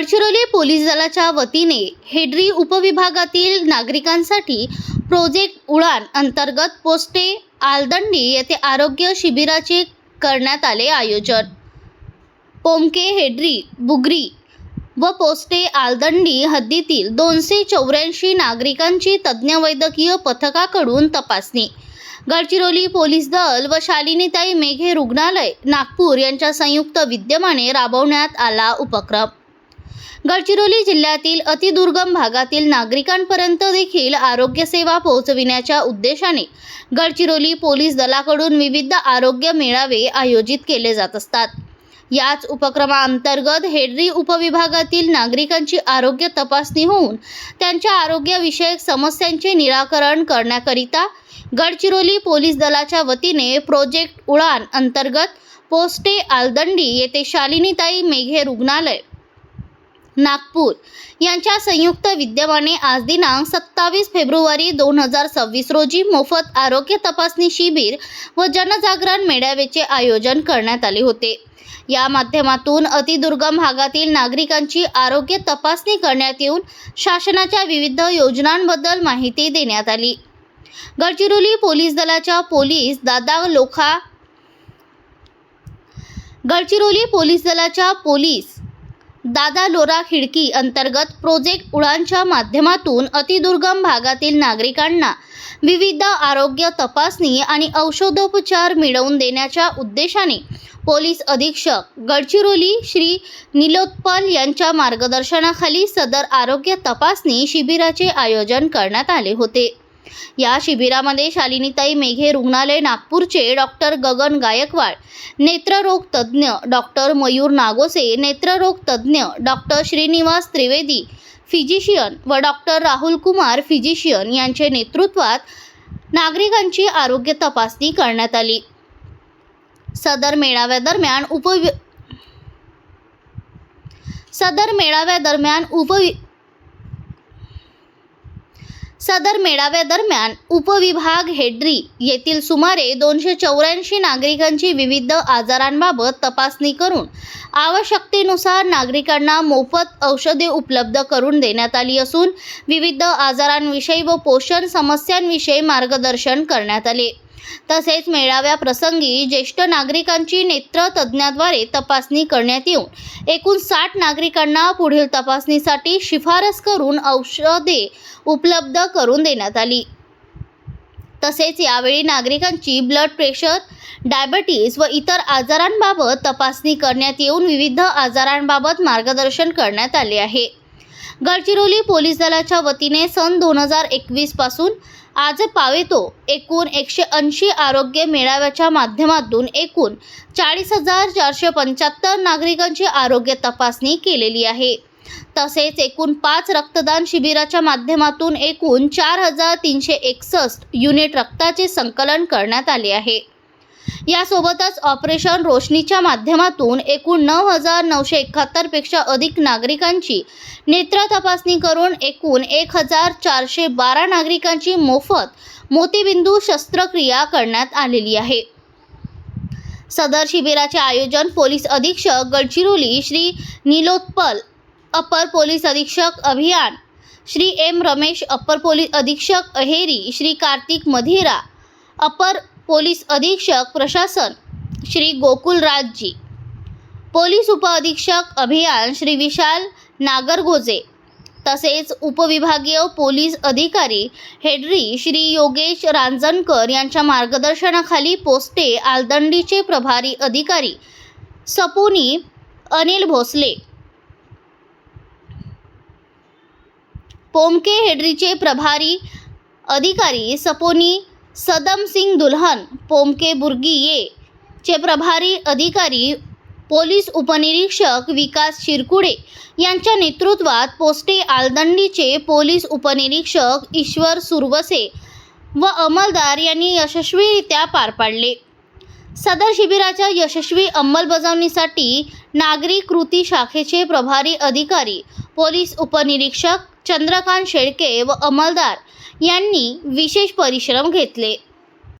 Gadchiroli police दलाच्या वतीने हेड्री उपविभागातील नागरिकांसाठी प्रोजेक्ट उडान अंतर्गत पोस्टे आलदंडी येथे आरोग्य शिबिराचे करण्यात आले आयोजन। पोमके, हेड्री, बुगरी व पोस्टे आलदंडी हद्दीतील 284 नागरिकांची तज्ञ वैद्यकीय पथकाकडून तपासणी। गडचिरोली पोलीस दल व शालिनीताई मेघे रुग्णालय नागपूर यांच्या संयुक्त विद्यमाने राबवण्यात आला उपक्रम। गडचिरोली जिल्ह्यातील अतिदुर्गम भागातील नागरिकांपर्यंत देखील आरोग्य सेवा पोहोचविण्याच्या उद्देशाने गडचिरोली पोलीस दलाकडून विविध आरोग्य मेळावे आयोजित केले जात असतात। याच उपक्रमाअंतर्गत हेड्री उपविभागातील नागरिकांची आरोग्य तपासणी होऊन त्यांच्या आरोग्यविषयक समस्यांचे निराकरण करण्याकरिता गडचिरोली पोलीस दलाच्या वतीने प्रोजेक्ट उडान अंतर्गत पोस्टे आलदंडी येथे शालिनीताई मेघे रुग्णालय नागपूर यांच्या संयुक्त विद्यमाने आज दिनांक 27 फेब्रुवारी 2026 रोजी मोफत आरोग्य तपासणी शिबिर व जनजागरण मेळाव्याचे आयोजन करण्यात आले होते। या माध्यमातून अतिदुर्गम भागातील नागरिकांची आरोग्य तपासणी करण्यात येऊन शासनाच्या विविध योजनांबद्दल माहिती देण्यात आली। गडचिरोली पोलीस दलाच्या पोलीस दादा लोरा खिडकी अंतर्गत प्रोजेक्ट उडानच्या माध्यमातून अतिदुर्गम भागातील नागरिकांना विविध आरोग्य तपासणी आणि औषधोपचार मिळवून देण्याच्या उद्देशाने पोलीस अधीक्षक गडचिरोली श्री नीलोत्पल यांच्या मार्गदर्शनाखाली सदर आरोग्य तपासणी शिबिराचे आयोजन करण्यात आले होते। या शिबिरामध्ये शालिनीताई मेघे रुग्णालय नागपूरचे डॉक्टर गगन गायकवाड, नेत्ररोग तज्ज्ञ डॉक्टर मयूर नागोसे, नेत्ररोग तज्ज्ञ डॉक्टर श्रीनिवास त्रिवेदी फिजिशियन व डॉक्टर राहुल कुमार फिजिशियन यांचे नेतृत्वात नागरिकांची आरोग्य तपासणी करण्यात आली। सदर मेळाव्यादरम्यान उपविभाग हेड्री येथील सुमारे 284 नागरिकांची विविध आजारांबाबत तपासणी करून आवश्यकतेनुसार नागरिकांना मोफत औषधे उपलब्ध करून देण्यात आली असून विविध आजारांविषयी व पोषण समस्यांविषयी मार्गदर्शन करण्यात आले। तसेच मेळाव्या प्रसंगी ज्येष्ठ नागरिकांची नेत्र तज्ज्ञाद्वारे तपासणी करण्यात येऊन एकूण 60 नागरिकांना पुढील तपासणीसाठी शिफारस करून औषधे उपलब्ध करून देण्यात आली। तसेच यावेळी नागरिकांची ब्लड प्रेशर, डायबिटीज व इतर आजारांबाबत तपासणी करण्यात येऊन विविध आजारांबाबत मार्गदर्शन करण्यात आले आहे। गडचिरोली पोलीस दलाच्या वतीने सन 2021 पासून आज पावेतो एकूण 180 आरोग्य मेळाव्याच्या माध्यमातून एकूण 40,475 नागरिकांची आरोग्य तपासणी केलेली आहे। तसेच एकूण 5 रक्तदान शिबिराच्या माध्यमातून एकूण 4,361 युनिट रक्ताचे संकलन करण्यात आले आहे। यासोबतच ऑपरेशन रोशनीच्या माध्यमातून एकूण 9,971 पेक्षा अधिक नागरिकांची नेत्र तपासणी करून एकूण 1,412 नागरिकांची मोफत मोतीबिंदू शस्त्रक्रिया करण्यात आलेली आहे। सदर शिबिराचे आयोजन पोलीस अधीक्षक गडचिरोली श्री नीलोत्पल, अपर पोलीस अधीक्षक अभियान श्री एम रमेश, अपर पोलीस अधीक्षक अहेरी श्री कार्तिक मधिरा, अपर पोलीस अधीक्षक प्रशासन श्री गोकुलराजजी, पोलीस उपअधीक्षक अभियान श्री विशाल नागरगोजे, तसेच उपविभागीय पोलीस अधिकारी हेड्री श्री योगेश रांजणकर यांच्या मार्गदर्शनाखाली पोस्टे आलदंडीचे प्रभारी अधिकारी सपोनी अनिल भोसले, पोमके हेड्रीचे प्रभारी अधिकारी सपोनी सदम सिंग दुल्हन, पोमके बुर्गी ये चे प्रभारी अधिकारी पोलीस उपनिरीक्षक विकास शिरकुडे यांच्या नेतृत्वात पोस्टे आलदंडीचे पोलीस उपनिरीक्षक ईश्वर सुरवसे व अंमलदार यांनी यशस्वीरित्या पार पाडले। सदर शिबिराच्या यशस्वी अंमलबजावणीसाठी नागरी कृती शाखेचे प्रभारी अधिकारी पोलीस उपनिरीक्षक चंद्रकांत शेळके व अंमलदार यांनी विशेष परिश्रम घेतले।